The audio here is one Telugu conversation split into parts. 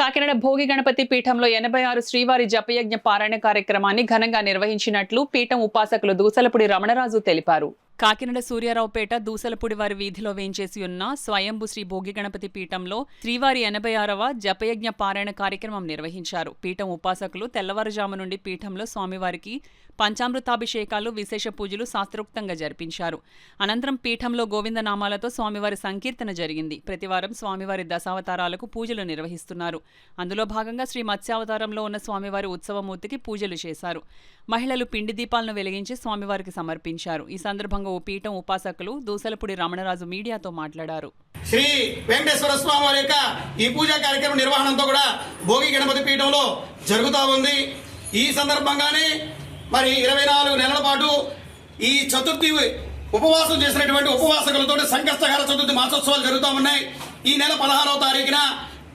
కాకినాడ భోగి గణపతి పీఠంలో 86 శ్రీవారి జపయజ్ఞ పారాయణ కార్యక్రమాన్ని ఘనంగా నిర్వహించినట్లు పీఠం ఉపాసకులు దూసలపూడి రమణరాజు తెలిపారు. కాకినాడ సూర్యారావుపేట దూసలపూడి వారి వీధిలో వేంచేసి ఉన్న స్వయంభు శ్రీ భోగి గణపతి పీఠంలో శ్రీవారి 86వ జపయజ్ఞ పారాయణ కార్యక్రమం నిర్వహించారు. పీఠం ఉపాసకులు తెల్లవారుజాము నుండి పీఠంలో స్వామివారికి పంచామృతాభిషేకాలు, విశేష పూజలు శాస్త్రోక్తంగా జరిపించారు. అనంతరం పీఠంలో గోవిందనామాలతో స్వామివారి సంకీర్తన జరిగింది. ప్రతివారం స్వామివారి దశావతారాలకు పూజలు నిర్వహిస్తున్నారు. అందులో భాగంగా శ్రీ మత్స్యావతారంలో ఉన్న స్వామివారి ఉత్సవమూర్తికి పూజలు చేశారు. మహిళలు పిండి దీపాలను వెలిగించి స్వామివారికి సమర్పించారు. ఈ సందర్భంగా ఓ పీఠం ఉపాసకులు దూసలపూడి రమణరాజు మీడియాతో మాట్లాడారు. శ్రీ వెంకటేశ్వర స్వామి వారి యొక్క ఈ పూజా కార్యక్రమం నిర్వహణంతో కూడా భోగి గణపతి పీఠంలో జరుగుతూ ఉంది. ఈ సందర్భంగానే మరి 24 నెలల పాటు ఈ చతుర్థి ఉపవాసం చేసినటువంటి ఉపవాసకులతో సంకష్టహార చతుర్థి మాసోత్సవాలు జరుగుతూ ఉన్నాయి. ఈ నెల 16వ తారీఖున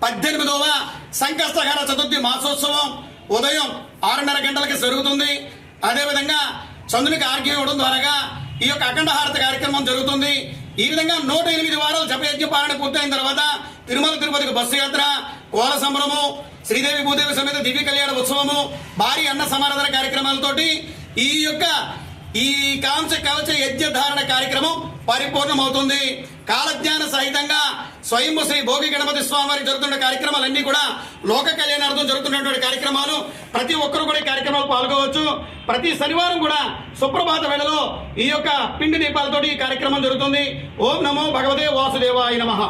18వ సంకష్టహార చతుర్థి మాసోత్సవం ఉదయం 6:30 గంటలకి జరుగుతుంది. అదేవిధంగా చంద్రునికి ఆర్ఘ్యం ఇవ్వడం ద్వారా ఈ యొక్క అఖండ హారతి కార్యక్రమం జరుగుతుంది. ఈ విధంగా 108 వారాలు జపయజ్ఞ పాలన పూర్తయిన తర్వాత తిరుమల తిరుపతికి బస్సు యాత్ర, కోల సంబరము, శ్రీదేవి భూదేవి సమేత దివ్య కళ్యాణ ఉత్సవము, భారీ అన్న సమారాధన కార్యక్రమాలతోటి ఈ కాంస కవచ యజ్ఞ ధారణ కార్యక్రమం పరిపూర్ణమవుతుంది. కాలజ్ఞాన సహితంగా స్వయంభు శ్రీ భోగి గణపతి స్వామి వారికి జరుగుతున్న కార్యక్రమాలన్నీ కూడా లోక కళ్యాణార్థం జరుగుతున్నటువంటి కార్యక్రమాలు. ప్రతి ఒక్కరు కూడా ఈ కార్యక్రమాలు పాల్గొవచ్చు. ప్రతి శనివారం కూడా సుప్రభాత వేళలో ఈ యొక్క పిండి దీపాలతోటి ఈ కార్యక్రమం జరుగుతుంది. ఓం నమో భగవతే వాసుదేవాయ నమః.